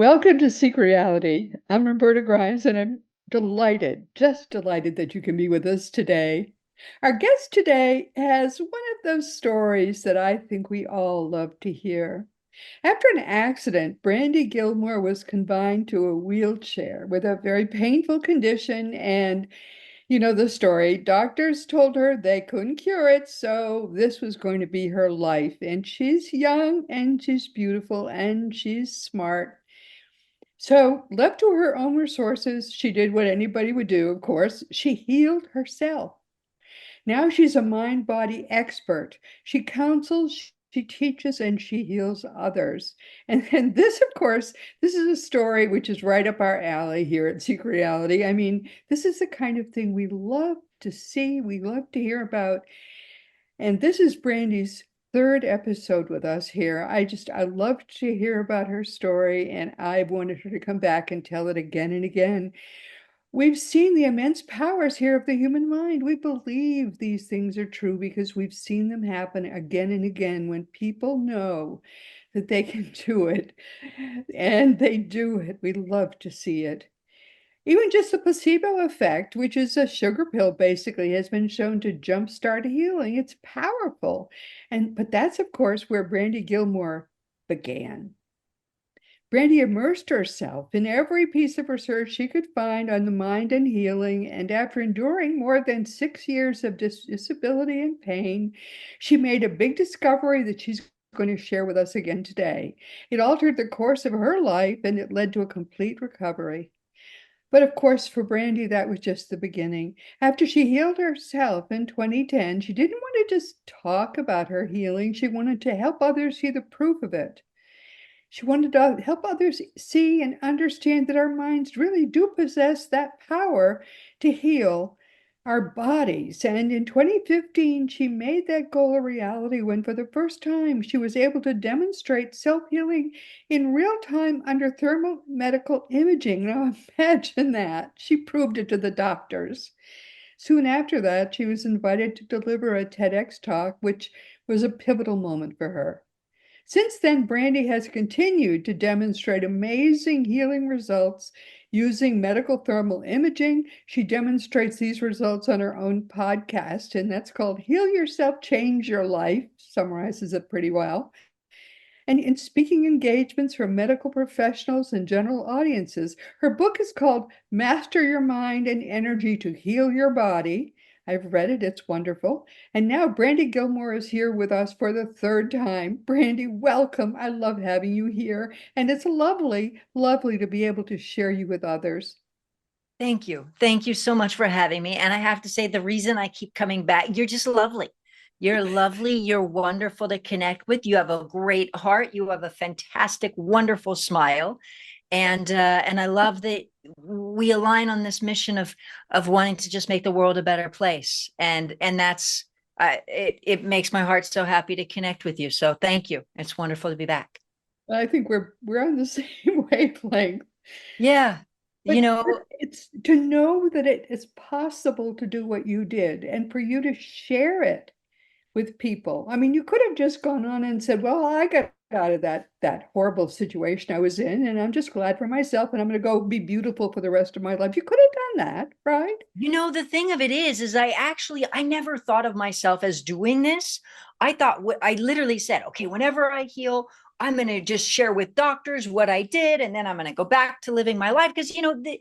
Welcome to Seek Reality. I'm Roberta Grimes, and I'm delighted, just delighted that you can be with us today. Our guest today has one of those stories that I think we all love to hear. After an accident, Brandy Gillmore was confined to a wheelchair with a very painful condition, and you know the story. Doctors told her they couldn't cure it, so this was going to be her life. And she's young, and she's beautiful, and she's smart. So, left to her own resources, she did what anybody would do, of course. She healed herself. Now she's a mind body expert. She counsels, she teaches, and she heals others. And this, of course, this is a story which is right up our alley here at Seek Reality. I mean, this is the kind of thing we love to see, we love to hear about. And this is Brandy's third episode with us here. I loved to hear about her story, and I wanted her to come back and tell it again and again. We've seen the immense powers here of the human mind. We believe these things are true because we've seen them happen again and again when people know that they can do it, and they do it. We love to see it. Even just the placebo effect, which is a sugar pill basically, has been shown to jumpstart healing. It's powerful. But that's of course where Brandy Gillmore began. Brandy immersed herself in every piece of research she could find on the mind and healing, and after enduring more than 6 years of disability and pain, she made a big discovery that she's going to share with us again today. It altered the course of her life, and it led to a complete recovery. But of course, for Brandy, that was just the beginning. After she healed herself in 2010, she didn't want to just talk about her healing. She wanted to help others see the proof of it. She wanted to help others see and understand that our minds really do possess that power to heal our bodies. And in 2015, she made that goal a reality when, for the first time, she was able to demonstrate self-healing in real time under thermal medical imaging. Now, imagine that. She proved it to the doctors. Soon after that, she was invited to deliver a TEDx talk, which was a pivotal moment for her. Since then, Brandy has continued to demonstrate amazing healing results using medical thermal imaging. She demonstrates these results on her own podcast, and that's called Heal Yourself, Change Your Life, summarizes it pretty well. And in speaking engagements for medical professionals and general audiences, her book is called Master Your Mind and Energy to Heal Your Body. I've read it, it's wonderful. And now Brandy Gillmore is here with us for the third time. Brandy, welcome. I love having you here. And it's lovely, lovely to be able to share you with others. Thank you. Thank you so much for having me. And I have to say, the reason I keep coming back, you're just lovely. You're lovely. You're wonderful to connect with. You have a great heart. You have a fantastic, wonderful smile. And I love that we align on this mission of wanting to just make the world a better place. And that's it makes my heart so happy to connect with you. So thank you. It's wonderful to be back. I think we're on the same wavelength. Yeah. You But know, it's to know that it is possible to do what you did and for you to share it with people. I mean, you could have just gone on and said, well, I got out of that horrible situation I was in, and I'm just glad for myself, and I'm going to go be beautiful for the rest of my life. You could have done that, right? the thing of it is I never thought of myself as doing this. I thought I literally said, okay, whenever I heal, I'm going to just share with doctors what I did. And then I'm going to go back to living my life. Because, 20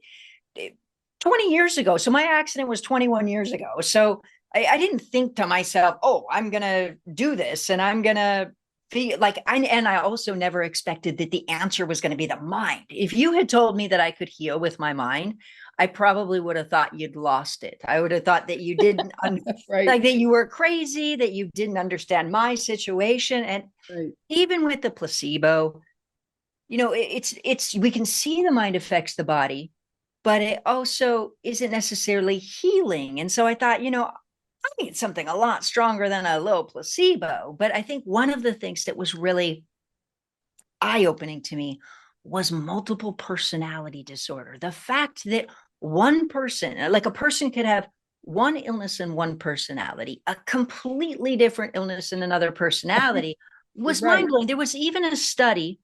years ago, so my accident was 21 years ago. So I didn't think to myself, oh, I'm going to do this and I'm going to feel like I also never expected that the answer was going to be the mind. If you had told me that I could heal with my mind, I probably would have thought you'd lost it. I would have thought that you didn't Right, like that you were crazy, that you didn't understand my situation. And right. even with the placebo, it's we can see the mind affects the body, but it also isn't necessarily healing. And so I thought, I need something a lot stronger than a little placebo. But I think one of the things that was really eye-opening to me was multiple personality disorder. The fact that one person, like a person could have one illness in one personality, a completely different illness in another personality, was Right. mind-blowing. There was even a study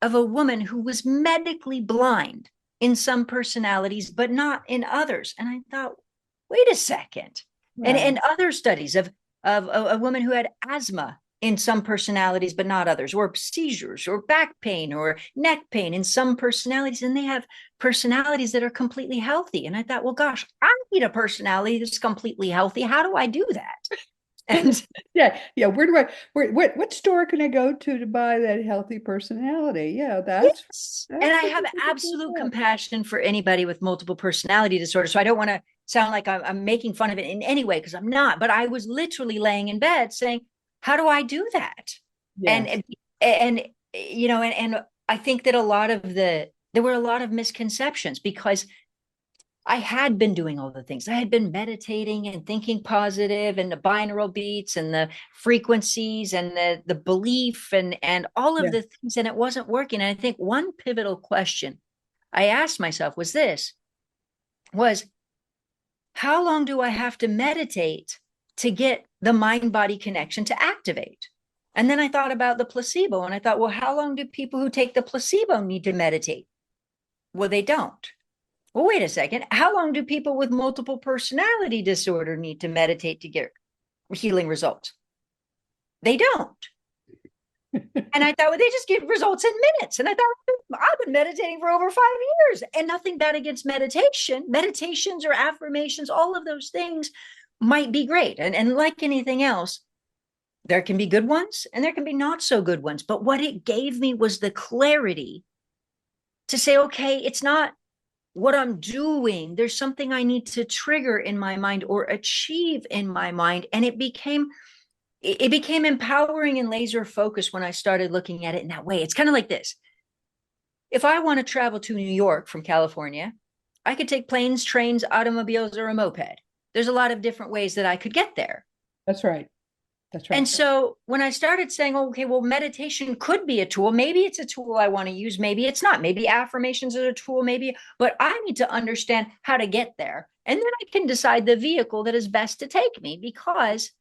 of a woman who was medically blind in some personalities, but not in others. And I thought, wait a second. Wow. And other studies of a woman who had asthma in some personalities, but not others, or seizures, or back pain, or neck pain in some personalities. And they have personalities that are completely healthy. And I thought, well, gosh, I need a personality that's completely healthy. How do I do that? And Yeah, yeah. What store can I go to buy that healthy personality? Yeah, yes, and that's I what have you're thinking absolute about. compassion for anybody with multiple personality disorder. So I don't want to sound like I'm making fun of it in any way, because I'm not. But I was literally laying in bed saying, "How do I do that?" Yes, And and I think that there were a lot of misconceptions, because I had been doing all the things. I had been meditating and thinking positive, and the binaural beats and the frequencies and the belief and all of yeah, the things, and it wasn't working. And I think one pivotal question I asked myself was how long do I have to meditate to get the mind body connection to activate? And then I thought about the placebo, and I thought, well, how long do people who take the placebo need to meditate? Well, they don't. Well, wait a second. How long do people with multiple personality disorder need to meditate to get healing results? They don't. And I thought, well, they just get results in minutes. And I thought, I've been meditating for over 5 years, and nothing bad against meditation. Meditations or affirmations, all of those things might be great. And like anything else, there can be good ones and there can be not so good ones. But what it gave me was the clarity to say, okay, it's not what I'm doing. There's something I need to trigger in my mind or achieve in my mind. And it became empowering and laser focused when I started looking at it in that way. It's kind of like this. If I want to travel to New York from California, I could take planes, trains, automobiles, or a moped. There's a lot of different ways that I could get there. that's right. That's And right. so when I started saying, okay, well, meditation could be a tool. Maybe it's a tool I want to use. Maybe it's not. Maybe affirmations are a tool. Maybe, but I need to understand how to get there. And then I can decide the vehicle that is best to take me, because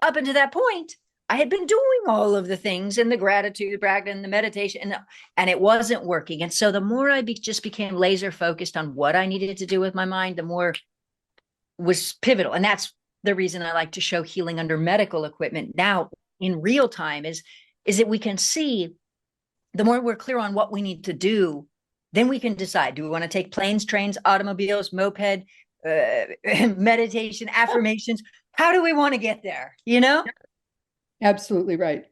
up until that point, I had been doing all of the things and the gratitude, the practice, and the meditation, and it wasn't working. And so the more just became laser focused on what I needed to do with my mind, the more was pivotal. And that's the reason I like to show healing under medical equipment now in real time is that we can see, the more we're clear on what we need to do, then we can decide, do we want to take planes, trains, automobiles, moped, meditation, affirmations? How do we want to get there? Absolutely right.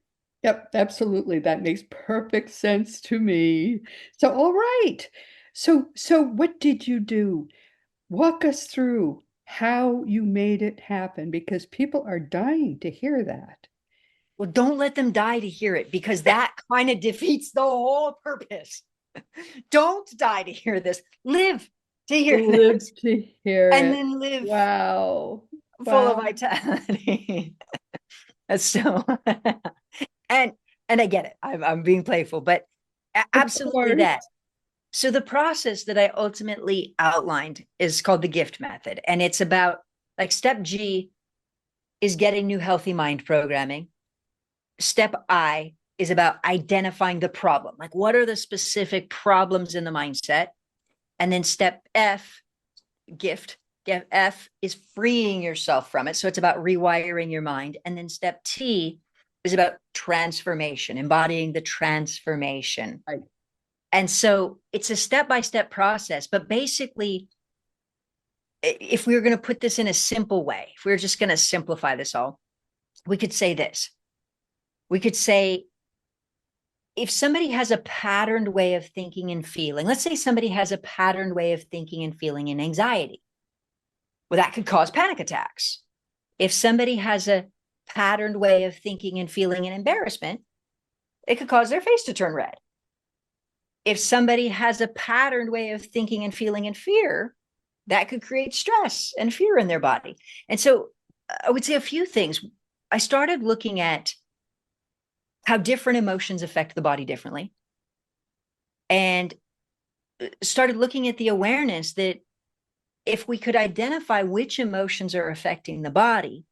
Yep, absolutely. That makes perfect sense to me. So, all right. So what did you do? Walk us through how you made it happen, because people are dying to hear that. Well, don't let them die to hear it, because that kind of defeats the whole purpose. Don't die to hear this. Live to hear Live this, to hear and it. then live Wow. full of Wow. vitality. So, and I get it. I'm being playful, but Of absolutely course. that. So the process that I ultimately outlined is called the gift method, and it's about, like, step G is getting new healthy mind programming. Step I is about identifying the problem. Like, what are the specific problems in the mindset? And then step F, gift, F is freeing yourself from it. So it's about rewiring your mind. And then step T is about transformation, embodying the transformation. Right. And so it's a step-by-step process. But basically, if we were going to put this in a simple way, if we were just going to simplify this all, we could say this. We could say, if somebody has a patterned way of thinking and feeling, let's say somebody has a patterned way of thinking and feeling in anxiety, well, that could cause panic attacks. If somebody has a patterned way of thinking and feeling in embarrassment, it could cause their face to turn red. If somebody has a patterned way of thinking and feeling in fear, that could create stress and fear in their body. And so I would say a few things. I started looking at how different emotions affect the body differently, and started looking at the awareness that if we could identify which emotions are affecting the body,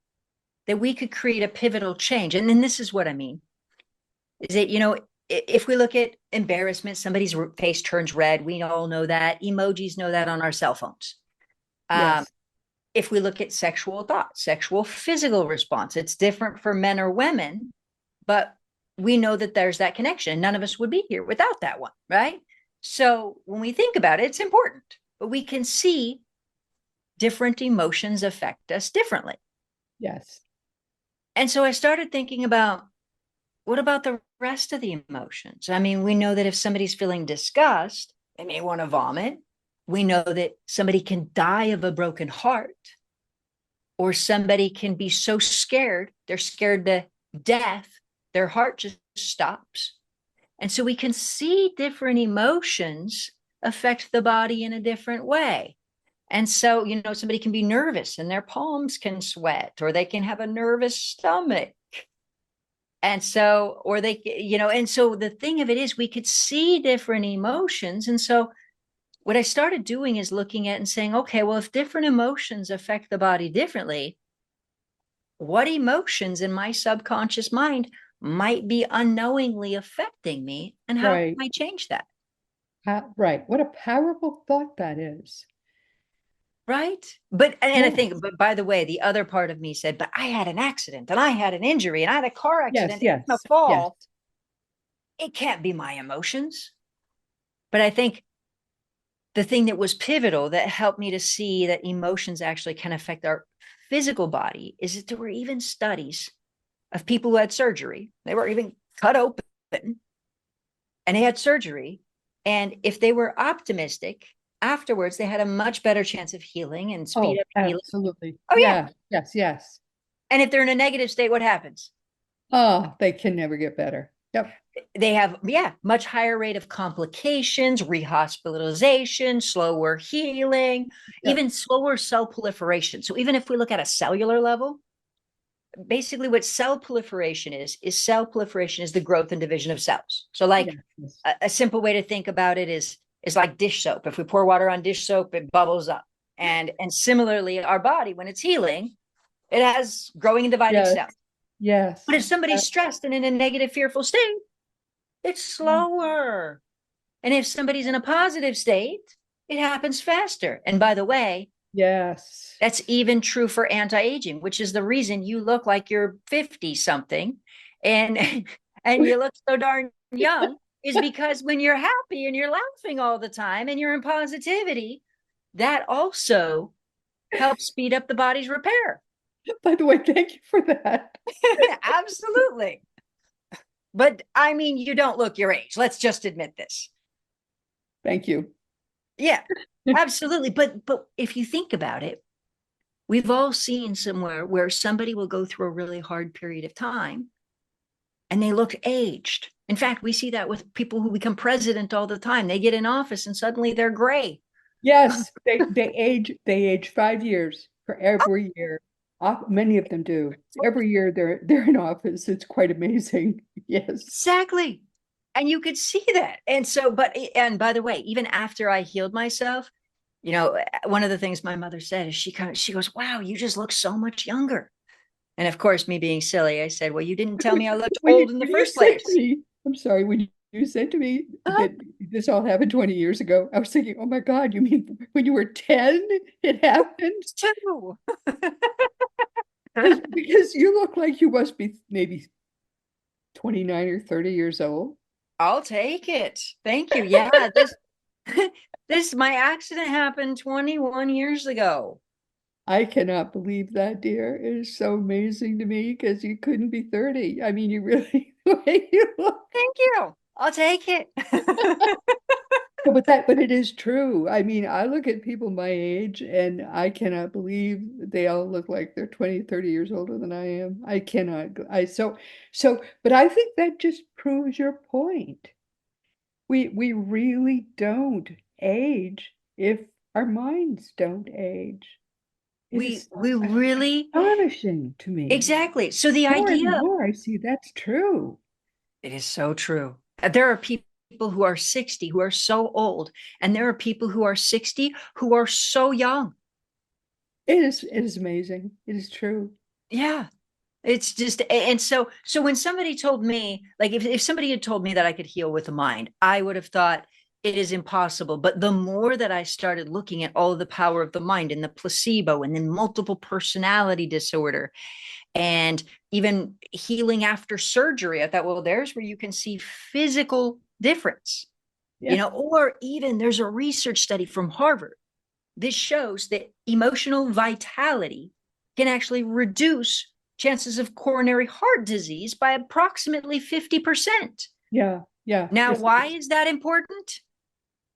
that we could create a pivotal change. And then this is what I mean, is that, if we look at embarrassment, somebody's face turns red. We all know that. Emojis know that on our cell phones. Um, Yes. if we look at sexual thought, sexual physical response, it's different for men or women, but we know that there's that connection. None of us would be here without that one, right? So when we think about it, it's important, but we can see different emotions affect us differently. Yes. And so I started thinking about, what about the rest of the emotions? I mean, we know that if somebody's feeling disgust, they may want to vomit. We know that somebody can die of a broken heart, or somebody can be so scared, they're scared to death, their heart just stops. And so we can see different emotions affect the body in a different way. And so, somebody can be nervous and their palms can sweat, or they can have a nervous stomach. And so, or they, and so the thing of it is, we could see different emotions. And so, what I started doing is looking at and saying, okay, well, if different emotions affect the body differently, what emotions in my subconscious mind might be unknowingly affecting me, and how can Right. I change that? Right. What a powerful thought that is. Right. And I think, Yes. but by the way, the other part of me said, but I had an accident and I had an injury and I had a car Yes. accident and a Yes. Yes. fall. It can't be my emotions. But I think the thing that was pivotal that helped me to see that emotions actually can affect our physical body is that there were even studies of people who had surgery. They were even cut open and they had surgery. And if they were optimistic afterwards, they had a much better chance of healing and speed Oh, up healing. absolutely. Oh, yeah. Yeah. Yes. Yes. And if they're in a negative state, what happens? Oh, they can never get better. Yep. They have, yeah, much higher rate of complications, rehospitalization, slower healing, Yep. even slower cell proliferation. So even if we look at a cellular level, basically what cell proliferation is cell proliferation is the growth and division of cells. So like Yes. Yes. a simple way to think about it is like dish soap. If we pour water on dish soap, it bubbles up. And similarly, our body, when it's healing, it has growing and dividing Yes. cells. But Yes. if somebody's stressed and in a negative, fearful state, it's slower. And if somebody's in a positive state, it happens faster. And by the way, Yes. that's even true for anti-aging, which is the reason you look like you're 50 something and and you look so darn young, is because when you're happy and you're laughing all the time and you're in positivity, that also helps speed up the body's repair. By the way, thank you for that. Absolutely. But I mean, you don't look your age. Let's just admit this. Thank you. Yeah, absolutely. But if you think about it, we've all seen somewhere where somebody will go through a really hard period of time and they look aged. In fact, we see that with people who become president all the time. They get in office and suddenly they're gray. Yes, they age 5 years for every year. Many of them do. Every year they're in office. It's quite amazing. Yes. Exactly. And you could see that. And so, and by the way, even after I healed myself, one of the things my mother said is she goes, wow, you just look so much younger. And of course, me being silly, I said, well, you didn't tell me I looked When you old in the when you first said to place. me, I'm sorry, when you said to me Uh-huh. that this all happened 20 years ago, I was thinking, oh my God, you mean when you were 10, it happened? Too. Because you look like you must be maybe 29 or 30 years old. I'll take it. Thank you. Yeah, this my accident happened 21 years ago. I cannot believe that, dear. It is so amazing to me because you couldn't be 30. I mean, you really, the way you look. Thank you. I'll take it. No, but it is true. I mean, I look at people my age and I cannot believe they all look like they're 20, 30 years older than I am. I cannot, but I think that just proves your point. We really don't age if our minds don't age. It We is we really astonishing to me. exactly. So the More and idea, more I see that's true. it is so true. There are people who are 60 who are so old, and there are people who are 60 who are so young. It is amazing. It is true. Yeah. It's just, and so when somebody told me, like, if somebody had told me that I could heal with the mind, I would have thought it is impossible. But the more that I started looking at all of the power of the mind and the placebo and then multiple personality disorder and even healing after surgery, I thought, well, there's where you can see physical difference, Yeah. or even there's a research study from Harvard. This shows that emotional vitality can actually reduce chances of coronary heart disease by approximately 50%. Yeah. Yeah. Now, Yes. why is that important?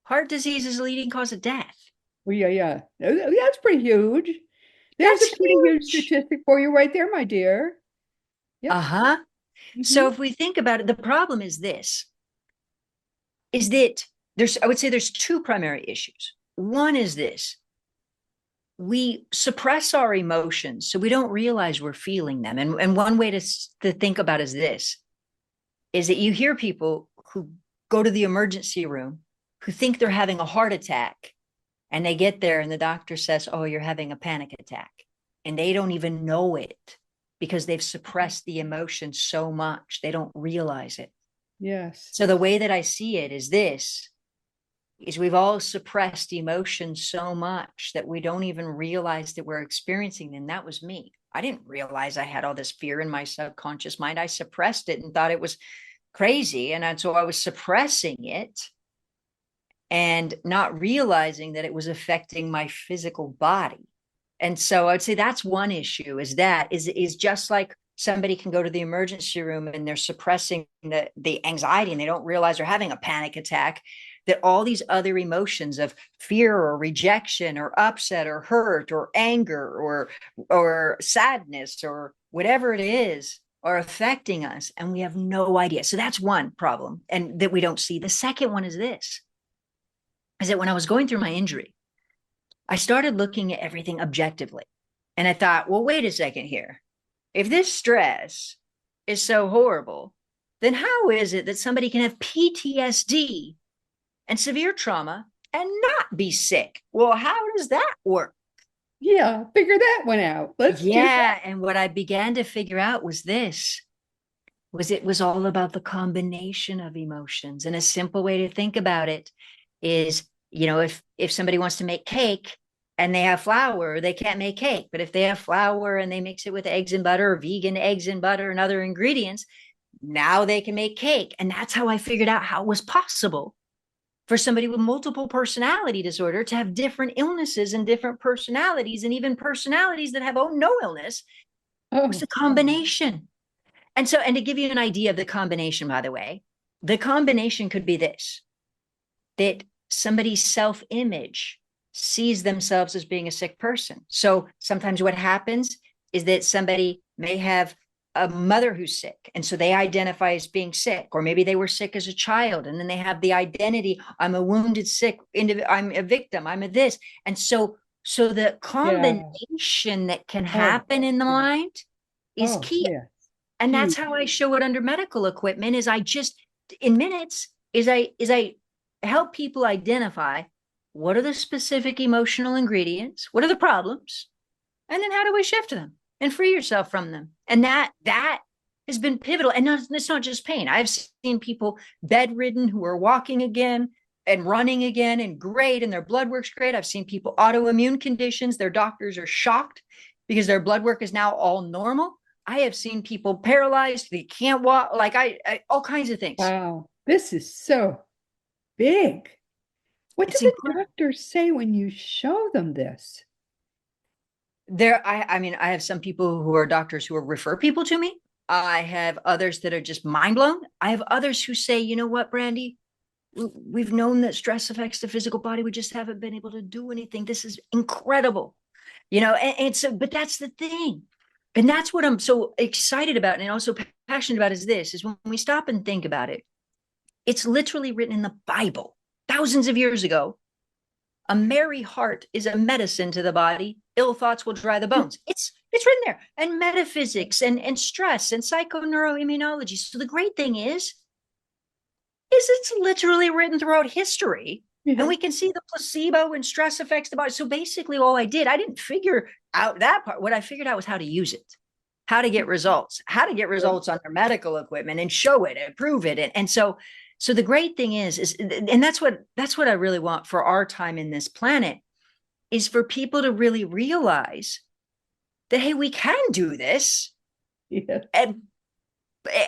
Heart disease is a leading cause of death. Well, yeah. Yeah. That's pretty huge. There's That's a pretty huge huge. statistic for you right there, my dear. Yep. Uh-huh. Hmm. So if we think about it, the problem is that I would say there's two primary issues. One is this: we suppress our emotions so we don't realize we're feeling them. And one way to think about is that you hear people who go to the emergency room who think they're having a heart attack, and they get there and the doctor says, oh, you're having a panic attack. And they don't even know it because they've suppressed the emotion so much, they don't realize it. Yes. So the way that I see it is we've all suppressed emotions so much that we don't even realize that we're experiencing them. That was me. I didn't realize I had all this fear in my subconscious mind. I suppressed it and thought it was crazy. And so I was suppressing it and not realizing that it was affecting my physical body. And so I'd say that's one issue, is just like somebody can go to the emergency room and they're suppressing the anxiety and they don't realize they're having a panic attack, that all these other emotions of fear or rejection or upset or hurt or anger or sadness or whatever it is are affecting us and we have no idea. So that's one problem, and that we don't see. The second one is that when I was going through my injury, I started looking at everything objectively. And I thought, well, wait a second here. If this stress is so horrible, then how is it that somebody can have PTSD and severe trauma and not be sick? Well, how does that work? Yeah. Figure that one out. Let's do that. Yeah. And what I began to figure out was it was all about the combination of emotions. And a simple way to think about it is, if somebody wants to make cake and they have flour, they can't make cake. But if they have flour and they mix it with eggs and butter, or vegan eggs and butter and other ingredients, now they can make cake. And that's how I figured out how it was possible for somebody with multiple personality disorder to have different illnesses and different personalities, and even personalities that have no illness. It was Oh, a combination. And to give you an idea of the combination, by the way, the combination could be this: that somebody's self-image sees themselves as being a sick person. So sometimes what happens is that somebody may have a mother who's sick, and so they identify as being sick, or maybe they were sick as a child, and then they have the identity, I'm a wounded sick, I'm a victim, I'm a this. And so the yeah. combination that can Oh, happen in the yeah. mind is Oh, key. yeah. And that's Huge. how I show it under medical equipment, is I just, in minutes, is I help people identify what are the specific emotional ingredients, what are the problems, and then how do we shift them and free yourself from them. And that has been pivotal. And it's not just pain. I've seen people bedridden who are walking again and running again and great, and their blood work's great. I've seen people autoimmune conditions, their doctors are shocked because their blood work is now all normal. I have seen people paralyzed, they can't walk, like I all kinds of things. Wow. This is so big. What do It's the incredible. doctors say when you show them this? I mean, I have some people who are doctors who will refer people to me. I have others that are just mind blown. I have others who say, you know what, Brandy, we've known that stress affects the physical body. We just haven't been able to do anything. This is incredible. And so, but that's the thing. And that's what I'm so excited about and also passionate about is when we stop and think about it, it's literally written in the Bible thousands of years ago. A merry heart is a medicine to the body. Ill thoughts will dry the bones. It's written there. And metaphysics and stress and psychoneuroimmunology. So the great thing is it's literally written throughout history. And Yeah. we can see the placebo and stress affects the body. So basically all I didn't figure out that part. What I figured out was how to use it. how to get results, on their medical equipment and show it and prove it. And so the great thing is, and that's what I really want for our time in this planet, is for people to really realize that, hey, we can do this. Yeah.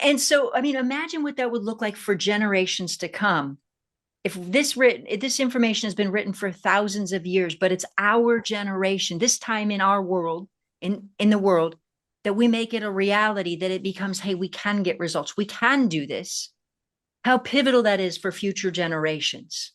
And so, I mean, imagine what that would look like for generations to come. If this information has been written for thousands of years, but it's our generation, this time in our world, in the world, that we make it a reality, that it becomes, hey, we can get results. We can do this. How pivotal that is for future generations.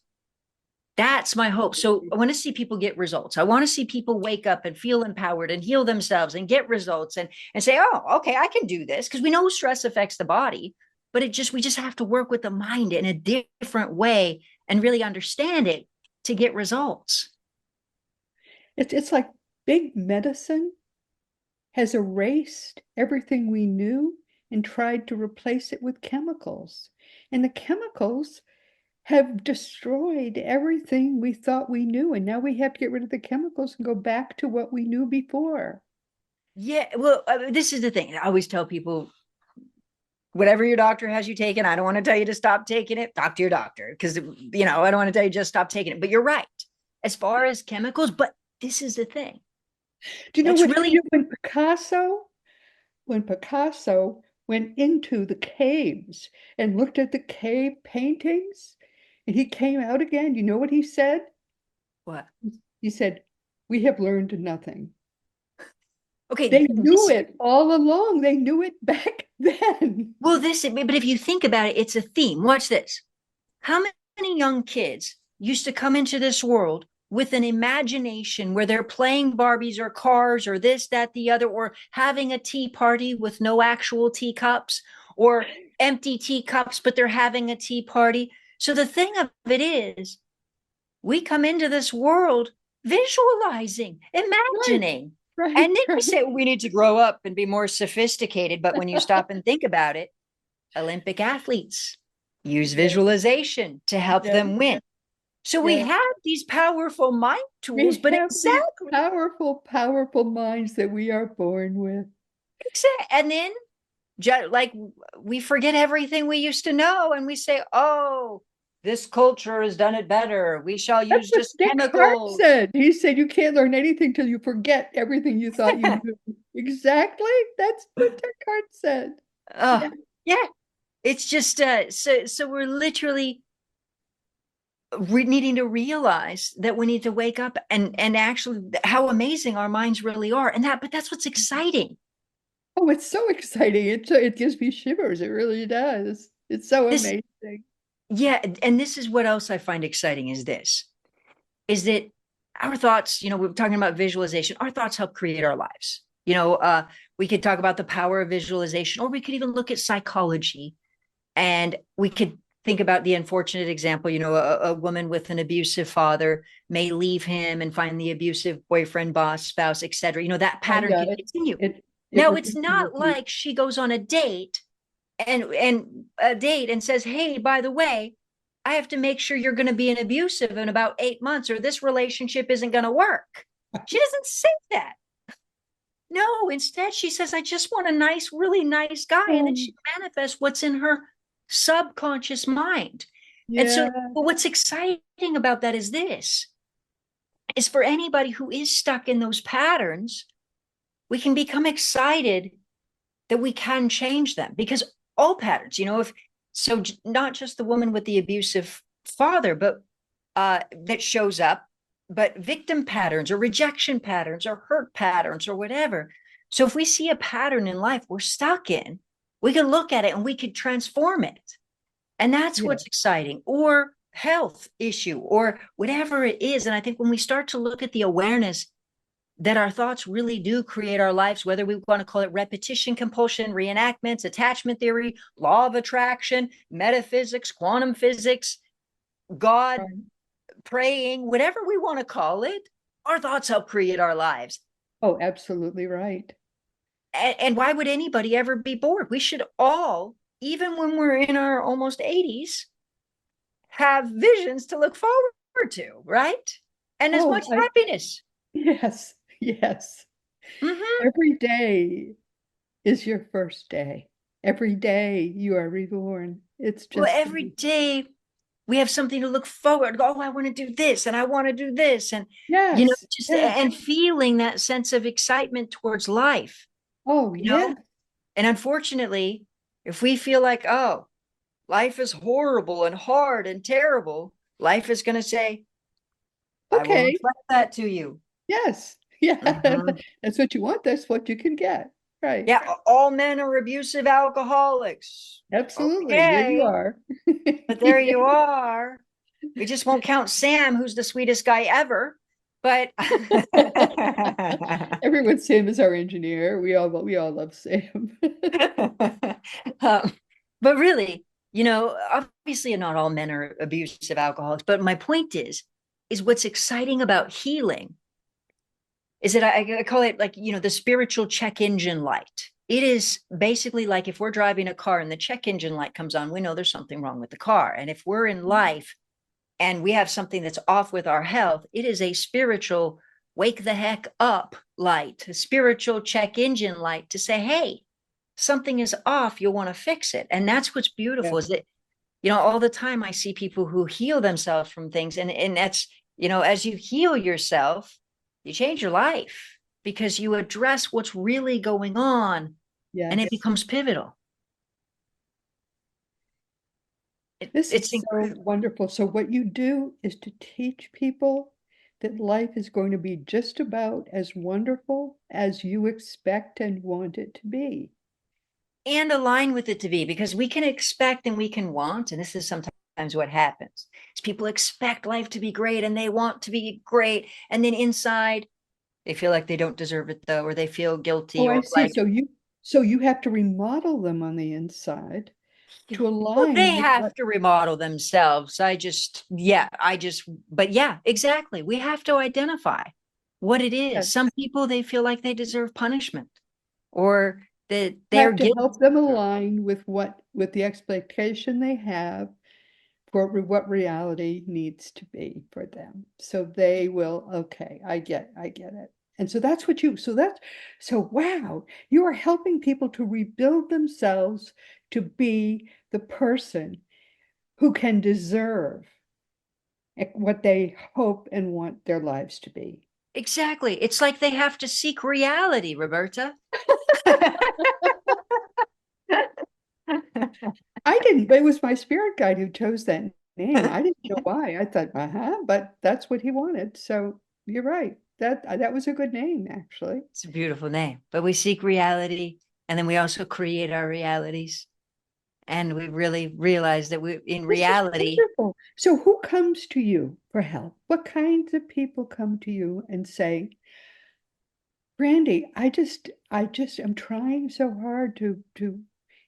That's my hope. So I want to see people get results. I want to see people wake up and feel empowered and heal themselves and get results and say, oh, okay, I can do this. Because we know stress affects the body, but we just have to work with the mind in a different way and really understand it to get results. It's like big medicine has erased everything we knew and tried to replace it with chemicals. And the chemicals have destroyed everything we thought we knew. And now we have to get rid of the chemicals and go back to what we knew before. Yeah, well, this is the thing. I always tell people, whatever your doctor has you taken, I don't want to tell you to stop taking it. Talk to your doctor, because, I don't want to tell you just stop taking it. But you're right, as far as chemicals. But this is the thing. Do you know That's what he really, did when Picasso went into the caves and looked at the cave paintings and he came out again? You know what he said? what? He said, "We have learned nothing." Okay, They knew it all along. They knew it back then. well, but if you think about it, it's a theme. Watch this. How many young kids used to come into this world with an imagination where they're playing Barbies or cars or this, that, the other, or having a tea party with no actual teacups, or empty teacups, but they're having a tea party? So the thing of it is, we come into this world visualizing, Right, imagining. right, And then we right. say we need to grow up and be more sophisticated. But when you stop and think about it, Olympic athletes use Yeah, visualization to help yeah, them win. So we yeah. have these powerful mind tools, We but have these exactly, powerful, powerful minds that we are born with. and then like we forget everything we used to know, and we say, "Oh, this culture has done it better. We shall That's use what just Descartes chemicals." said. He said you can't learn anything till you forget everything you thought you knew. Exactly. That's what Descartes said. Oh, Yeah. yeah. It's just so we're literally needing to realize that we need to wake up and actually how amazing our minds really are, but that's what's exciting. Oh, it's so exciting. It gives me shivers. It really does. It's so This amazing. Yeah, and this is what else I find exciting is that our thoughts, we're talking about visualization, our thoughts help create our lives. We could talk about the power of visualization, or we could even look at psychology, and we could think about the unfortunate example, a woman with an abusive father may leave him and find the abusive boyfriend, boss, spouse, etc. That Oh pattern yeah, can continue. it Now, it's repeats and not repeats. like she goes on a date and says, "Hey, by the way, I have to make sure you're going to be an abusive in about 8 months, or this relationship isn't going to work." She doesn't say that. No, instead she says, "I just want a nice, really nice guy." And then Oh, she manifests what's in her subconscious mind. And so, yeah. but what's exciting about that is for anybody who is stuck in those patterns, we can become excited that we can change them, because all patterns, if so, not just the woman with the abusive father, but that shows up, but victim patterns or rejection patterns or hurt patterns or whatever. So if we see a pattern in life we're stuck in, we can look at it and we could transform it. And that's Yeah. what's exciting. Or health issue or whatever it is. And I think when we start to look at the awareness that our thoughts really do create our lives, whether we want to call it repetition, compulsion, reenactments, attachment theory, law of attraction, metaphysics, quantum physics, God, Right. praying, whatever we want to call it, our thoughts help create our lives. Oh, absolutely right. And why would anybody ever be bored? We should all, even when we're in our almost 80s, have visions to look forward to, right? And as much Oh, happiness. yes, yes. Mm-hmm. Every day. is your first day. Every day you are reborn. It's Well, just, every day we have something to look forward. Oh, I want to do this and I want to do this. And, yes, just yes. and feeling that sense of excitement towards life, Oh, you know? yes. And unfortunately, if we feel like, oh, life is horrible and hard and terrible, life is going to say, I will Okay. reflect that to you. Yes. Yeah. Mhm. That's what you want. That's what you can get. Right. Yeah, all men are abusive alcoholics. Absolutely. There you Okay, are. but there you are. We just won't count Sam, who's the sweetest guy ever. But Everyone's Sam is our engineer. We all love Sam. um, but really, obviously not all men are abusive alcoholics. But my point is what's exciting about healing is that I call it like, the spiritual check engine light. It is basically like if we're driving a car and the check engine light comes on, we know there's something wrong with the car. And if we're in life and we have something that's off with our health, it is a spiritual wake the heck up light, a spiritual check engine light to say, hey, something is off. You'll want to fix it. And that's what's Yeah. beautiful is that, all the time I see people who heal themselves from things. And that's, as you heal yourself, you change your life because you address what's really going on and it Yes. becomes pivotal. This It's is so incredible. wonderful. So what you do is to teach people that life is going to be just about as wonderful as you expect and want it to be. And align with it to be because we can expect and we can want, and this is sometimes what happens is people expect life to be great and they want to be great, and then inside they feel like they don't deserve it though, or they feel Oh, guilty, I or see. like, So you have to remodel them on the inside to well, they align with have what. to remodel themselves. But yeah, exactly, we have to identify what it is. Yes. Some people, they feel like they deserve punishment or that You they're have to guilty. help them align with the expectation they have for what reality needs to be for them. So they will, okay, I get it. And so that's what you, so wow, you are helping people to rebuild themselves to be the person who can deserve what they hope and want their lives to be. Exactly, it's like they have to seek reality, Roberta. I didn't, but it was my spirit guide who chose that name. I didn't know why. I thought, but that's what he wanted. So you're right. That was a good name, actually. It's a beautiful name, but we seek reality and then we also create our realities. And we really realize that we, in This is reality, wonderful. So who comes to you for help? What kinds of people come to you and say, Brandy, I just am trying so hard to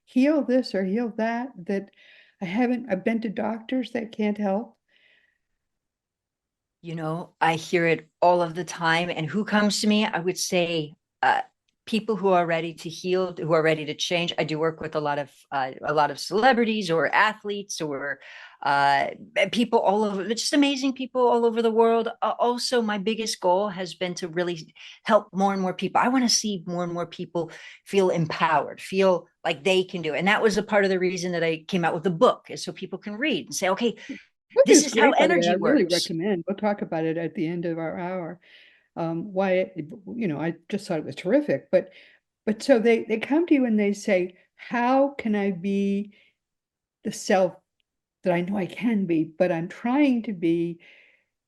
heal this or heal that that I've been to doctors that can't help. I hear it all of the time. And who comes to me? I would say people who are ready to heal, who are ready to change. I do work with a lot of celebrities or athletes or uh, people all over, just amazing people all over the world. Also, my biggest goal has been to really help more and more people. I want to see more and more people feel empowered, feel like they can do it. And that was a part of the reason that I came out with the book, is so people can read and say, okay, Book this is is how great, by the way. I energy really works. recommend. We'll talk about it at the end of our hour. I just thought it was terrific. But so they come to you and they say, how can I be the self that I know I can be, but I'm trying to be?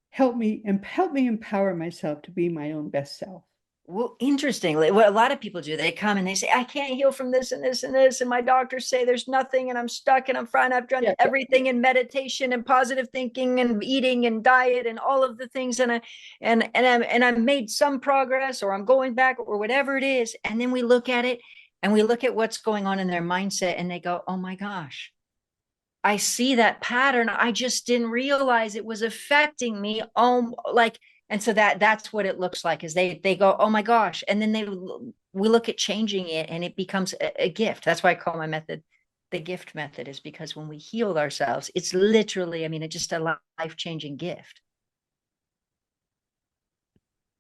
Help me empower myself to be my own best self. Well, interestingly, what a lot of people do, they come and they say, I can't heal from this and this and this. And my doctors say there's nothing and I'm stuck and I'm fine. I've done Yeah, everything in meditation and positive thinking and eating and diet and all of the things. And I've made some progress or I'm going back or whatever it is. And then we look at it and we look at what's going on in their mindset and they go, oh my gosh, I see that pattern. I just didn't realize it was affecting me. And so that's what it looks like, is they go, oh my gosh. And then we look at changing it and it becomes a gift. That's why I call my method the gift method, is because when we heal ourselves, it's literally, I mean, it's just a life-changing gift.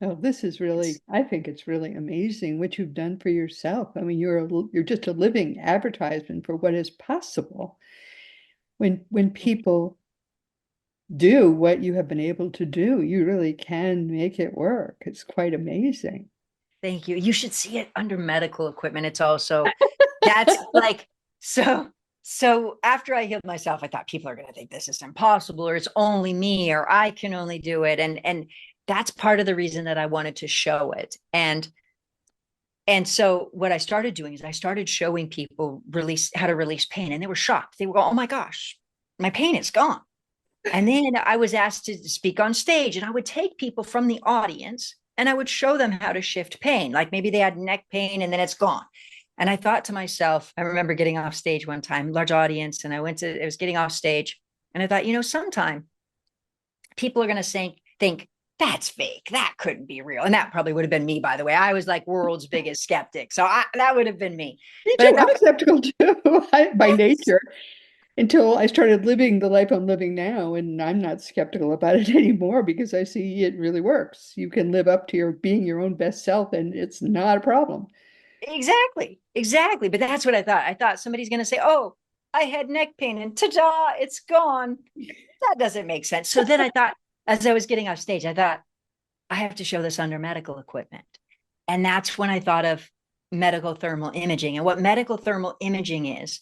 Oh, this is really, It's I think it's really amazing what you've done for yourself. I mean, you're just a living advertisement for what is possible when people do what you have been able to do. You really can make it work. It's quite amazing. Thank you. You should see it under medical equipment. It's also that's like so so after I healed myself, I thought people are going to think this is impossible or it's only me or I can only do it. And that's part of the reason that I wanted to show it. And so what I started doing is I started showing people release how to release pain, and they were shocked. They were going, "Oh my gosh, my pain is gone." And then I was asked to speak on stage, and I would take people from the audience and I would show them how to shift pain. Like maybe they had neck pain and then it's gone. And I thought to myself, I remember getting off stage one time, large audience, and I was getting off stage, and I thought, sometime people are going to think that's fake. That couldn't be real. And that probably would have been me, by the way. I was like world's biggest skeptic. So that would have been me. Me But I too. I'm thought, skeptical too, by yes, nature, until I started living the life I'm living now, and I'm not skeptical about it anymore because I see it really works. You can live up to your being your own best self, and it's not a problem. exactly, exactly. But that's what I thought. I thought somebody's going to say, "Oh, I had neck pain and ta-da, it's gone." That doesn't make sense. So then I thought, as I was getting off stage, I thought, I have to show this under medical equipment. And that's when I thought of medical thermal imaging. And what medical thermal imaging is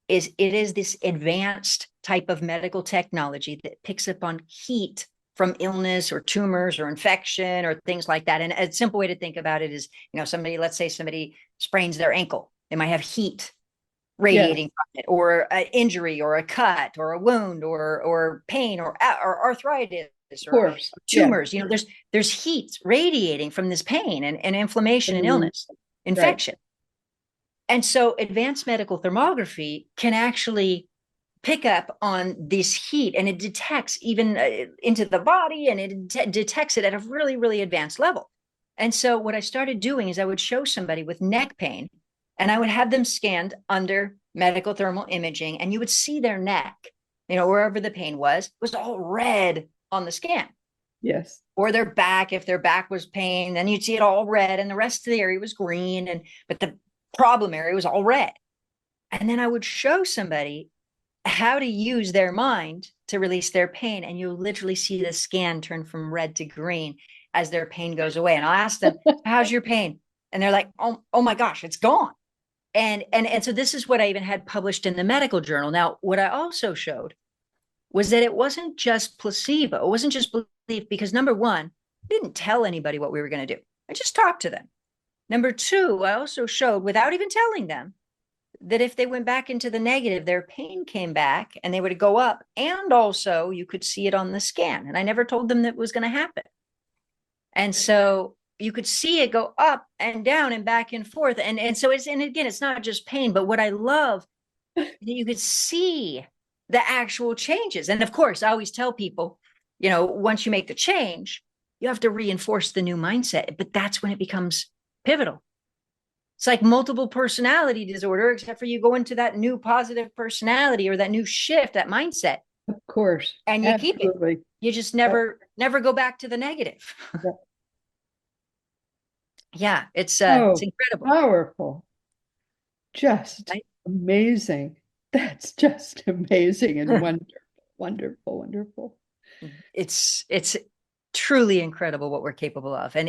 it is this advanced type of medical technology that picks up on heat from illness or tumors or infection or things like that. And a simple way to think about it is, let's say somebody sprains their ankle, they might have heat radiating Yes, from it, or an injury or a cut or a wound or pain or arthritis of or course. Yes. tumors. There's heat radiating from this pain and inflammation and Mm, illness, right. infection. And so advanced medical thermography can actually pick up on this heat, and it detects even into the body, and it detects it at a really, really advanced level. And so what I started doing is I would show somebody with neck pain, and I would have them scanned under medical thermal imaging, and you would see their neck, wherever the pain was all red on the scan. Yes. Or their back, if their back was pain, then you'd see it all red, and the rest of the area was green, but the problem area was all red. And then I would show somebody how to use their mind to release their pain, and you literally see the scan turn from red to green as their pain goes away. And I'll ask them, "How's your pain?" And they're like, "Oh my gosh, it's gone." And so this is what I even had published in the medical journal. Now, what I also showed was that it wasn't just placebo. It wasn't just belief, because number one, I didn't tell anybody what we were going to do. I just talked to them. Number two, I also showed, without even telling them, that if they went back into the negative, their pain came back and they would go up. And also, you could see it on the scan. And I never told them that was going to happen. And so you could see it go up and down and back and forth. And so and again, it's not just pain, but what I love that you could see the actual changes. And of course, I always tell people, once you make the change, you have to reinforce the new mindset. But that's when it becomes pivotal. It's like multiple personality disorder, except for you go into that new positive personality or that new shift, that mindset, Of course. and you keep it. Absolutely. You just Uh, never go back to the negative. yeah. Yeah, it's Oh, incredible. powerful. Just Right? amazing. That's just amazing and wonderful, wonderful, wonderful. It's truly incredible what we're capable of. And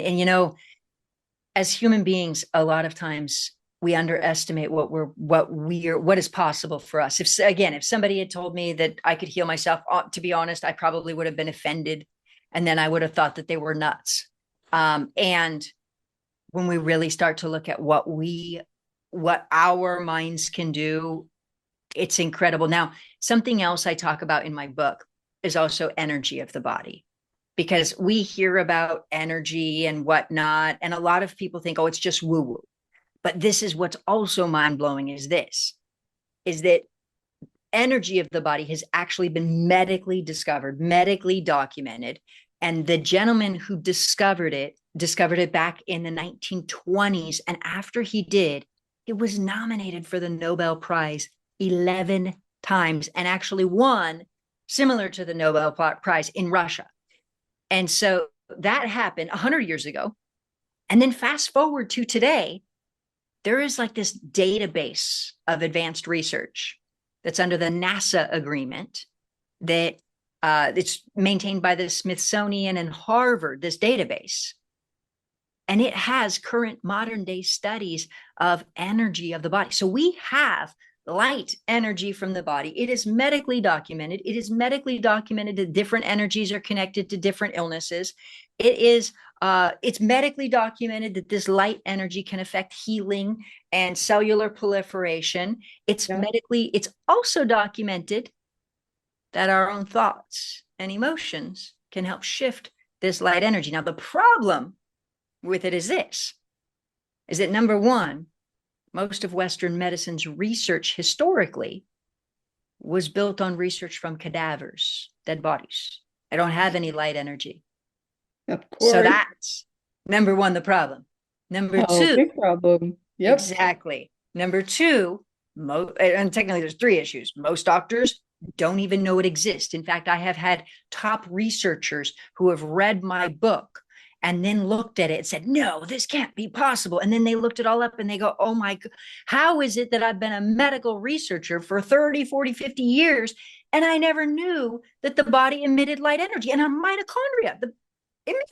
as human beings, a lot of times we underestimate what is possible for us. If somebody had told me that I could heal myself, to be honest, I probably would have been offended, and then I would have thought that they were nuts. And when we really start to look at what our minds can do, it's incredible. Now, something else I talk about in my book is also energy of the body, because we hear about energy and whatnot, and a lot of people think, oh, it's just woo woo. But this is what's also mind blowing is that energy of the body has actually been medically discovered, medically documented. And the gentleman who discovered it back in the 1920s. And after he did, he was nominated for the Nobel Prize 11 times and actually won, similar to the Nobel Prize, in Russia. And so that happened 100 years ago. And then fast forward to today, there is like this database of advanced research that's under the NASA agreement that it's maintained by the Smithsonian and Harvard, this database. And it has current modern day studies of energy of the body. So we have light energy from the body. It is medically documented. It is medically documented that different energies are connected to different illnesses. It's medically documented that this light energy can affect healing and cellular proliferation. It's also documented that our own thoughts and emotions can help shift this light energy. Now, the problem with it is that number one, most of Western medicine's research historically was built on research from cadavers, dead bodies. I don't have any light energy. Of course. So that's number one, the problem. Number two, big problem. Yep. Exactly. Number two, and technically there's three issues. Most doctors don't even know it exists. In fact, I have had top researchers who have read my book and then looked at it and said, no, this can't be possible. And then they looked it all up and they go, oh my God, how is it that I've been a medical researcher for 30, 40, 50 years and I never knew that the body emitted light energy and our mitochondria emit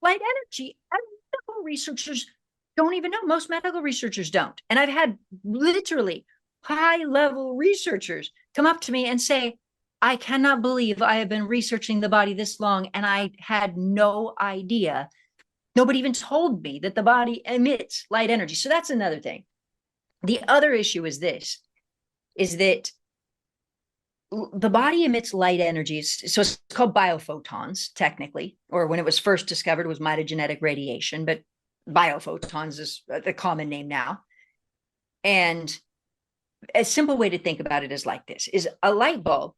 light energy? And medical researchers don't even know. Most medical researchers don't. And I've had literally high-level researchers come up to me and say, I cannot believe I have been researching the body this long and I had no idea. Nobody even told me that the body emits light energy. So that's another thing. The other issue is that the body emits light energies. So it's called biophotons, technically, or when it was first discovered, it was mitogenetic radiation, but biophotons is the common name now. And a simple way to think about it is like this: is a light bulb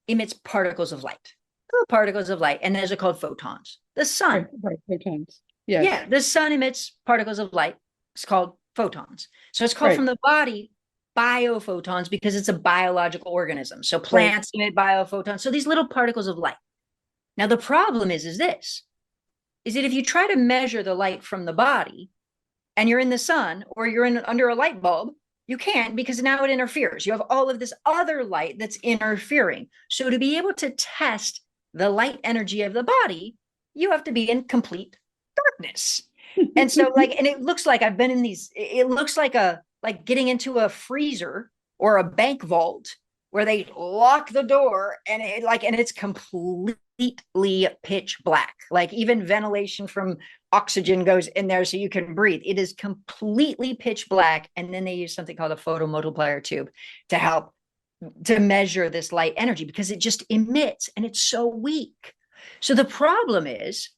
emits particles of light, little particles of light, and those are called photons. The sun, photons. Yes. Yeah, the sun emits particles of light. It's called photons. So it's called from the body biophotons because it's a biological organism. So plants emit biophotons. So these little particles of light. Now the problem is that if you try to measure the light from the body and you're in the sun or you're under a light bulb, you can't, because now it interferes. You have all of this other light that's interfering. So to be able to test the light energy of the body, you have to be in complete darkness. And so and it looks like I've been in these, it looks like getting into a freezer or a bank vault where they lock the door and it's completely pitch black. Like even ventilation from oxygen goes in there so you can breathe. It is completely pitch black. And then they use something called a photomultiplier tube to help to measure this light energy because it just emits and it's so weak. So the problem is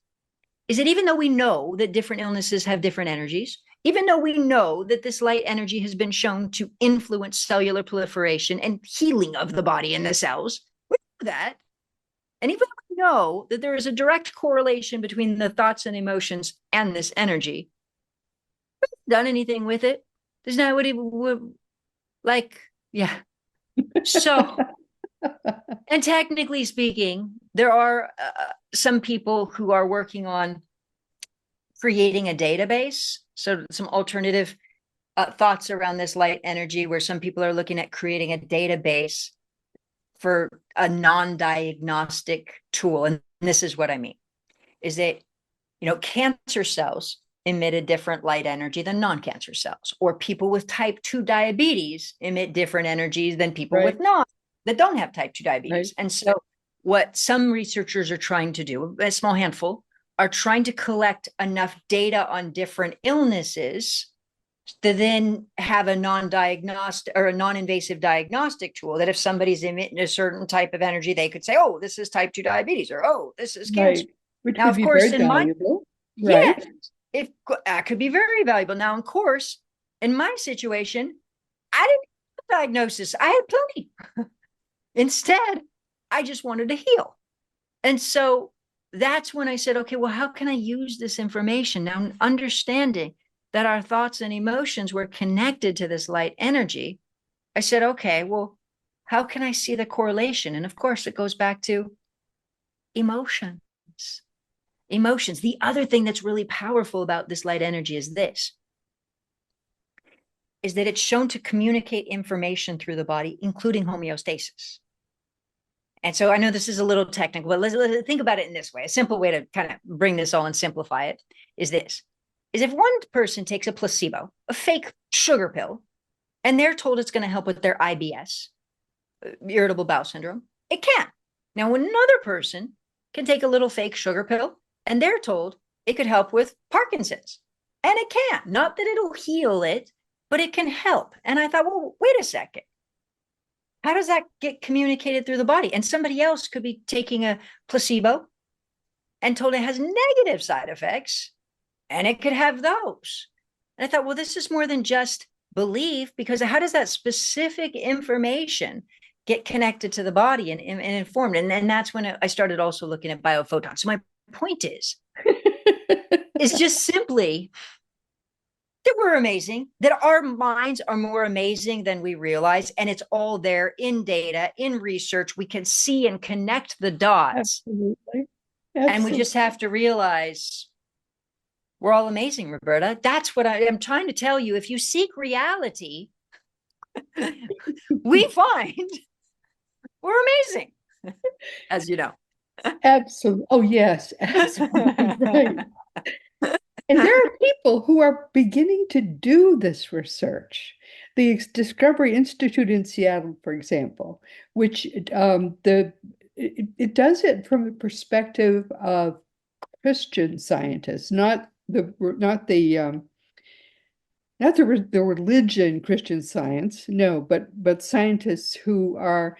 that even though we know that different illnesses have different energies, even though we know that this light energy has been shown to influence cellular proliferation and healing of the body and the cells, we know that. And even though we know that there is a direct correlation between the thoughts and emotions and this energy, we haven't done anything with it. There's not what it would yeah. So, and technically speaking, there are some people who are working on creating a database. So some alternative thoughts around this light energy, where some people are looking at creating a database for a non-diagnostic tool. And this is what I mean, is that, cancer cells emit a different light energy than non-cancer cells, or people with type 2 diabetes emit different energies than people with that don't have type 2 diabetes. And so what some researchers are trying to do, a small handful, are trying to collect enough data on different illnesses to then have a non-diagnostic or a non-invasive diagnostic tool that if somebody's emitting a certain type of energy, they could say, oh, this is type 2 diabetes, or oh, this is cancer. Which now, could be very valuable. Yes, that could be very valuable. Now, of course, in my situation, I didn't have a diagnosis. I had plenty. Instead, I just wanted to heal. And so that's when I said, okay, well, how can I use this information? Now, understanding that our thoughts and emotions were connected to this light energy, I said, okay, well, how can I see the correlation? And of course, it goes back to emotions. Emotions. The other thing that's really powerful about this light energy is this, is that it's shown to communicate information through the body, including homeostasis. And so I know this is a little technical, but let's think about it in this way. A simple way to kind of bring this all and simplify it is this, is if one person takes a placebo, a fake sugar pill, and they're told it's going to help with their IBS, irritable bowel syndrome, it can't. Now, another person can take a little fake sugar pill, and they're told it could help with Parkinson's, and it can't. Not that it'll heal it, but it can help. And I thought, well, wait a second. How does that get communicated through the body? And somebody else could be taking a placebo and told it has negative side effects, and it could have those. And I thought, well, this is more than just belief, because how does that specific information get connected to the body and informed? And that's when I started also looking at biophotons. So my point is just simply that we're amazing, that our minds are more amazing than we realize. And it's all there in data, in research. We can see and connect the dots. Absolutely. And we just have to realize we're all amazing, Roberta. That's what I am trying to tell you. If you seek reality, we find we're amazing, as you know. Absolutely. Oh, yes, absolutely right. And there are people who are beginning to do this research. The Discovery Institute in Seattle, for example, which it does it from the perspective of Christian scientists, not the religion Christian Science, no, but scientists who are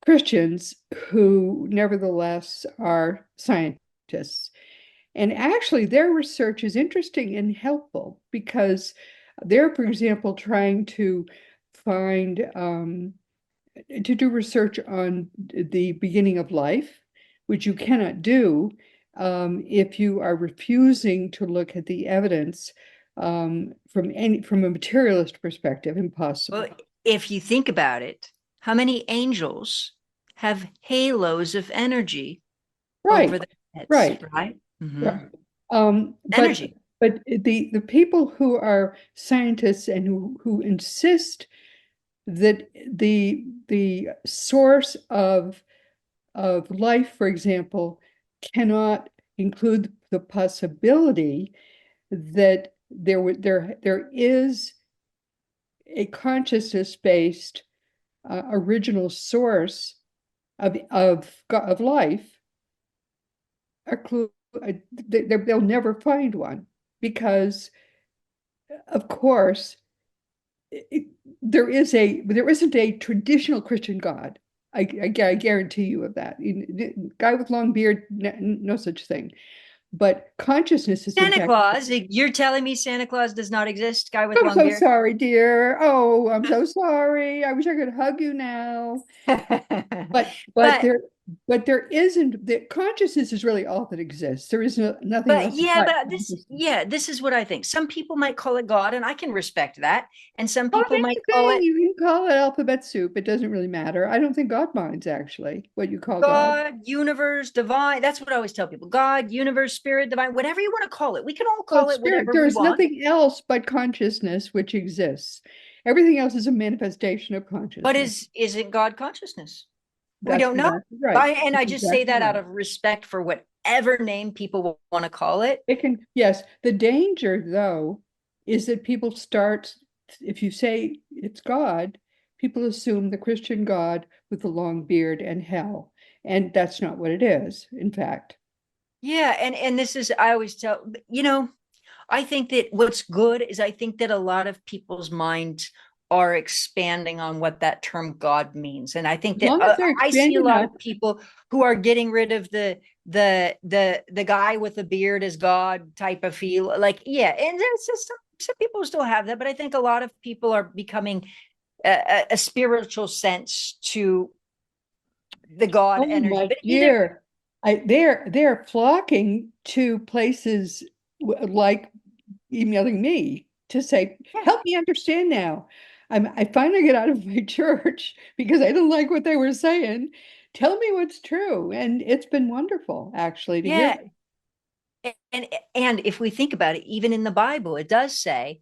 Christians who nevertheless are scientists. And actually, their research is interesting and helpful because they're, for example, trying to find, to do research on the beginning of life, which you cannot do if you are refusing to look at the evidence from a materialist perspective. Impossible. Well, if you think about it, how many angels have halos of energy over their heads, right? Mm-hmm. Right. Energy. But the people who are scientists and who insist that the source of life, for example, cannot include the possibility that there is a consciousness-based original source of life, they'll never find one because, of course, there isn't a traditional Christian God. I guarantee you of that. Guy with long beard, no such thing. But consciousness is Santa Claus. You're telling me Santa Claus does not exist? Guy with I'm long so beard. sorry, dear. Oh, I'm so sorry. I wish I could hug you now. But there isn't, the consciousness is really all that exists. There is nothing else. This is what I think. Some people might call it God, and I can respect that. And some Oh, people might call it you can call it alphabet soup. It doesn't really matter. I don't think God minds actually what you call God. God, universe, divine. That's what I always tell people. God, universe, spirit, divine, whatever you want to call it. We can all call it Spirit, whatever we there's want. nothing else but consciousness which exists. Everything else is a manifestation of consciousness. But isn't God consciousness? We That's don't know. exactly right. And I just say that out of respect for whatever name people want to call it. Yes. The danger, though, is that people start, if you say it's God, people assume the Christian God with the long beard and hell. And that's not what it is, in fact. Yeah. And this is, I always tell, I think that what's good is I think that a lot of people's minds are expanding on what that term God means. And I think that I see a lot of people who are getting rid of the guy with the beard as God type of feel. Like, yeah, and there's just some people still have that, but I think a lot of people are becoming a spiritual sense to the God energy. My but dear, they're flocking to places like emailing me to say, help me understand now. I finally get out of my church because I didn't like what they were saying. Tell me what's true. And it's been wonderful, actually, to hear. And if we think about it, even in the Bible, it does say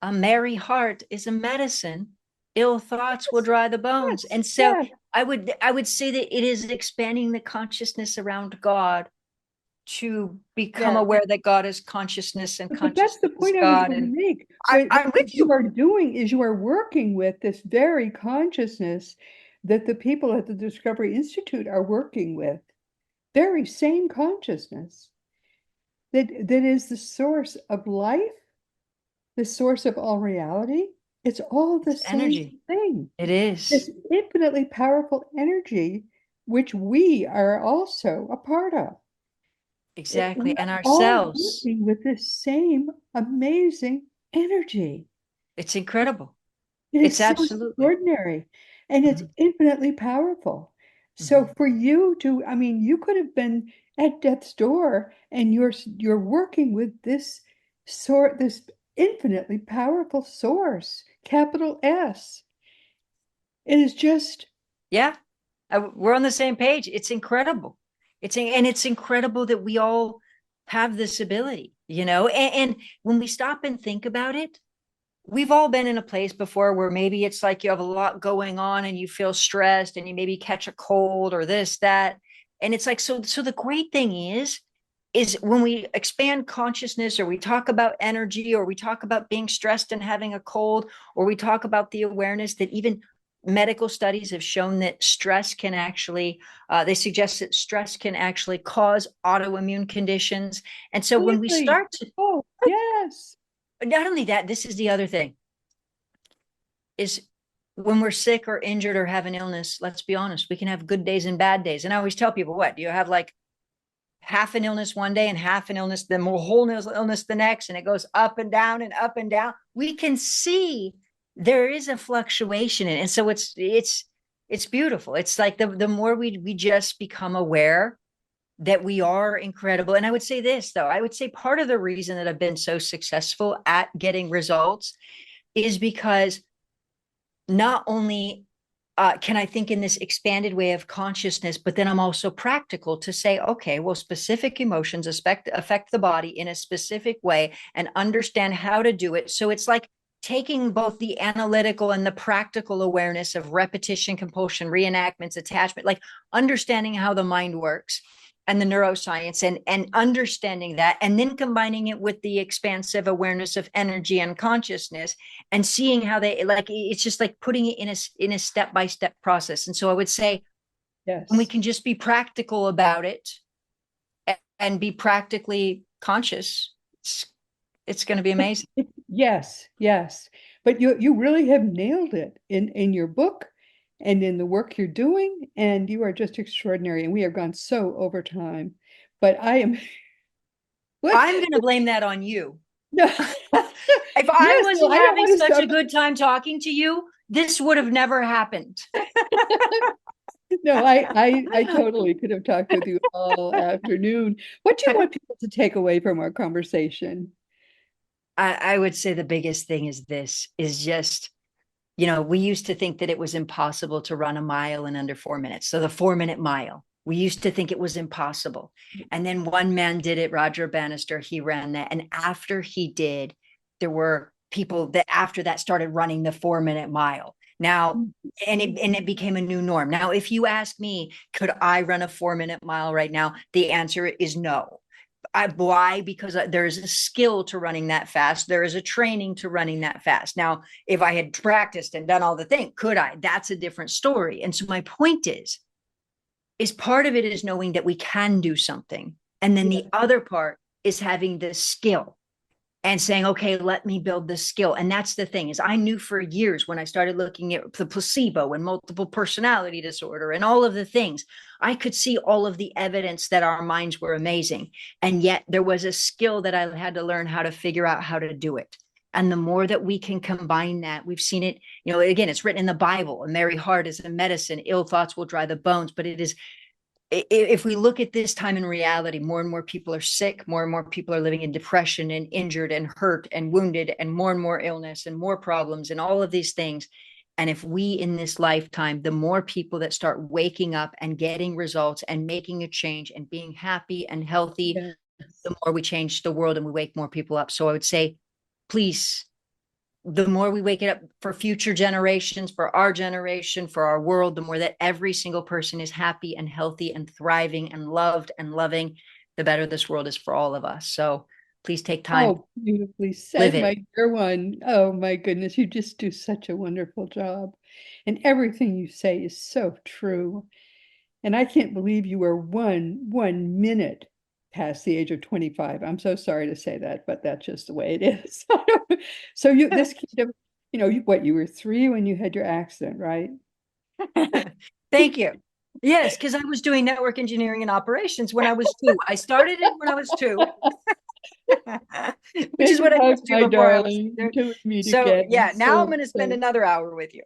a merry heart is a medicine. Ill thoughts will Yes, dry the bones. yes, And so yes. I would say that it is expanding the consciousness around God to become Yes. aware that God is consciousness and But that's the consciousness is point I was God. going to And make. I'm What with you you. are doing is you are working with this very consciousness that the people at the Discovery Institute are working with. Very same consciousness that is the source of life, the source of all reality. It's all the It's same energy. thing. It is. This infinitely powerful energy, which we are also a part of. We Exactly. And are all ourselves. working with this same amazing energy. It's incredible. It It's is so absolutely. extraordinary and it's Mhm. infinitely powerful. So Mhm. for you to, I mean, you could have been at death's door and you're working with this infinitely powerful source, capital S. It is just, Yeah. We're on the same page. It's incredible. And it's incredible that we all have this ability, and when we stop and think about it, we've all been in a place before where maybe it's like you have a lot going on and you feel stressed and you maybe catch a cold or this, that. And it's like, so the great thing is when we expand consciousness or we talk about energy or we talk about being stressed and having a cold, or we talk about the awareness that even medical studies have shown that stress can actually, they suggest that stress can actually cause autoimmune conditions. And so when we really, start to, oh, yes, not only that, this is the other thing, is when we're sick or injured or have an illness, let's be honest, we can have good days and bad days. And I always tell people, what do you have, like half an illness one day and half an illness, the more whole illness the next, and it goes up and down and up and down. We can see there is a fluctuation, and so it's beautiful. It's like the more we just become aware that we are incredible. And I would say this, though, I would say part of the reason that I've been so successful at getting results is because not only can I think in this expanded way of consciousness, but then I'm also practical to say, okay, well, specific emotions affect the body in a specific way and understand how to do it. So it's like taking both the analytical and the practical awareness of repetition, compulsion, reenactments, attachment, like understanding how the mind works and the neuroscience, and understanding that, and then combining it with the expansive awareness of energy and consciousness, and seeing how they, like, it's just like putting it in a step-by-step process. And so I would say when we yes. can just be practical about it and be practically conscious, it's going to be amazing. Yes, yes. But you really have nailed it in your book and in the work you're doing, and you are just extraordinary. And we have gone so over time. But I am what? I'm going to blame that on you. No. If I Yes, no, wasn't I don't having want to such a stop. good time talking to you, this would have never happened. No, I totally could have talked with you all afternoon. What do you want people to take away from our conversation? I would say the biggest thing is this, is just, we used to think that it was impossible to run a mile in under 4 minutes. So the 4 minute mile, we used to think it was impossible. And then one man did it, Roger Bannister, he ran that. And after he did, there were people that after that started running the 4 minute mile. Now, and it became a new norm. Now, if you ask me, could I run a 4 minute mile right now? The answer is no. Why? Because there's a skill to running that fast. There is a training to running that fast. Now, if I had practiced and done all the thing, could I? That's a different story. And so my point is part of it is knowing that we can do something. And then Yeah, the other part is having the skill and saying, okay, let me build this skill. And that's the thing, is I knew for years when I started looking at the placebo and multiple personality disorder and all of the things, I could see all of the evidence that our minds were amazing. And yet there was a skill that I had to learn how to figure out how to do it. And the more that we can combine that, we've seen it, again, it's written in the Bible, a merry heart is a medicine, ill thoughts will dry the bones, but it is, if we look at this time in reality, more and more people are sick, more and more people are living in depression and injured and hurt and wounded, and more illness and more problems and all of these things. And if we in this lifetime, the more people that start waking up and getting results and making a change and being happy and healthy, yeah. the more we change the world and we wake more people up. So I would say, please, the more we wake it up for future generations, for our generation, for our world, the more that every single person is happy and healthy and thriving and loved and loving, the better this world is for all of us. So please take time, Oh, beautifully live said, it. my dear one. Oh my goodness, you just do such a wonderful job. And everything you say is so true. And I can't believe you are one minute past the age of 25. I'm so sorry to say that, but that's just the way it is. So you this kind of, what, you were 3 when you had your accident, right? Thank you. Yes, because I was doing network engineering and operations when I was 2. I started it when I was 2, which is Big what I hug, used to do my before I was darling, there. until we meet So again. yeah, now I'm So, going to spend so another hour with you.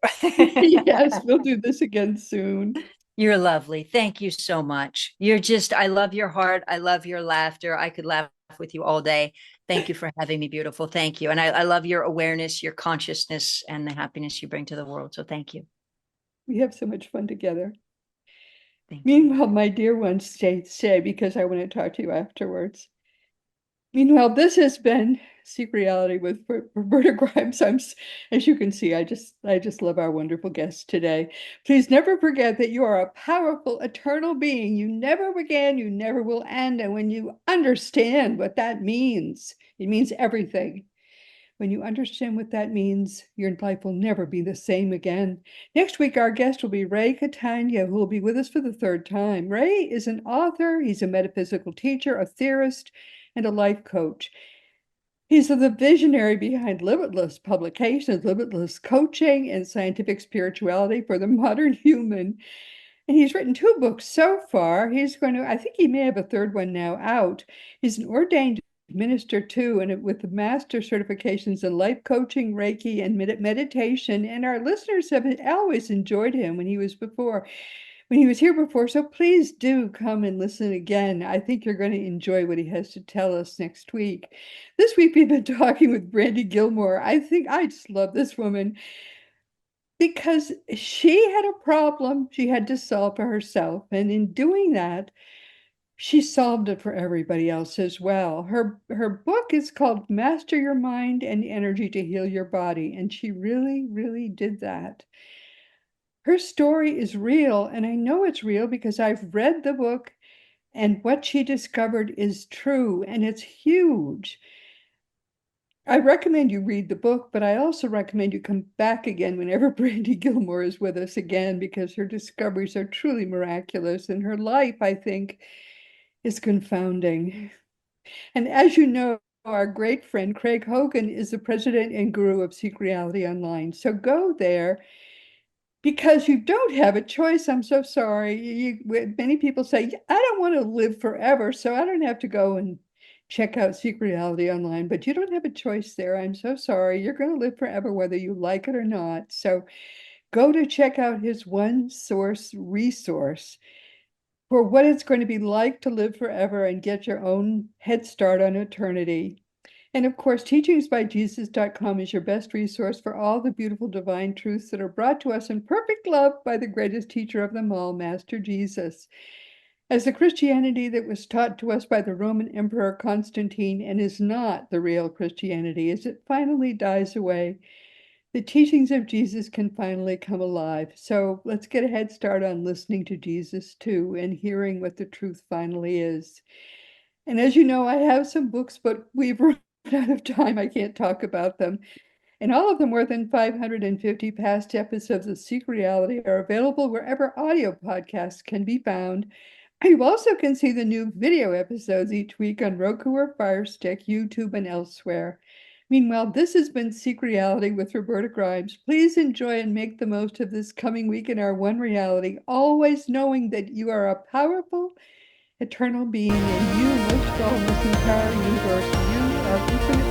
yes, we'll do this again soon. You're lovely. Thank you so much. You're just, I love your heart. I love your laughter. I could laugh with you all day. Thank you for having me, beautiful. Thank you. And I love your awareness, your consciousness, and the happiness you bring to the world. So thank you. We have so much fun together. Thank you. Meanwhile, my dear one, stay because I want to talk to you afterwards. Meanwhile, this has been Seek Reality with Roberta Grimes. As you can see, I just love our wonderful guest today. Please never forget that you are a powerful, eternal being. You never began, you never will end. And when you understand what that means, it means everything. When you understand what that means, your life will never be the same again. Next week, our guest will be Ray Catania, who will be with us for the 3rd time. Ray is an author, he's a metaphysical teacher, a theorist, and a life coach. He's the visionary behind Limitless Publications, Limitless Coaching, and Scientific Spirituality for the Modern Human. And he's written 2 books so far. I think he may have a 3rd one now out. He's an ordained minister too, and with the master certifications in life coaching, Reiki, and meditation. And our listeners have always enjoyed him when he was here before. So please do come and listen again. I think you're going to enjoy what he has to tell us next week. This week we've been talking with Brandy Gillmore. I think I just love this woman because she had a problem she had to solve for herself. And in doing that, she solved it for everybody else as well. Her book is called Master Your Mind and Energy to Heal Your Body. And she really, really did that. Her story is real, and I know it's real because I've read the book, and what she discovered is true, and it's huge. I recommend you read the book, but I also recommend you come back again whenever Brandy Gilmore is with us again, because her discoveries are truly miraculous, and her life, I think, is confounding. And as you know, our great friend Craig Hogan is the president and guru of Seek Reality Online. So go there because you don't have a choice. I'm so sorry. Many people say, I don't want to live forever, so I don't have to go and check out Seek Reality Online, but you don't have a choice there. I'm so sorry. You're going to live forever, whether you like it or not. So go to check out his one source resource for what it's going to be like to live forever and get your own head start on eternity. And of course, teachingsbyjesus.com is your best resource for all the beautiful divine truths that are brought to us in perfect love by the greatest teacher of them all, Master Jesus. As the Christianity that was taught to us by the Roman Emperor Constantine and is not the real Christianity, as it finally dies away, the teachings of Jesus can finally come alive. So let's get a head start on listening to Jesus too and hearing what the truth finally is. And as you know, I have some books, but we've run out of time. I can't talk about them. And all of the more than 550 past episodes of Seek Reality are available wherever audio podcasts can be found. You also can see the new video episodes each week on Roku or Fire Stick, YouTube, and elsewhere. Meanwhile, this has been Seek Reality with Roberta Grimes. Please enjoy and make the most of this coming week in our one reality, always knowing that you are a powerful, eternal being, and you, most of all, in this entire universe, you are infinite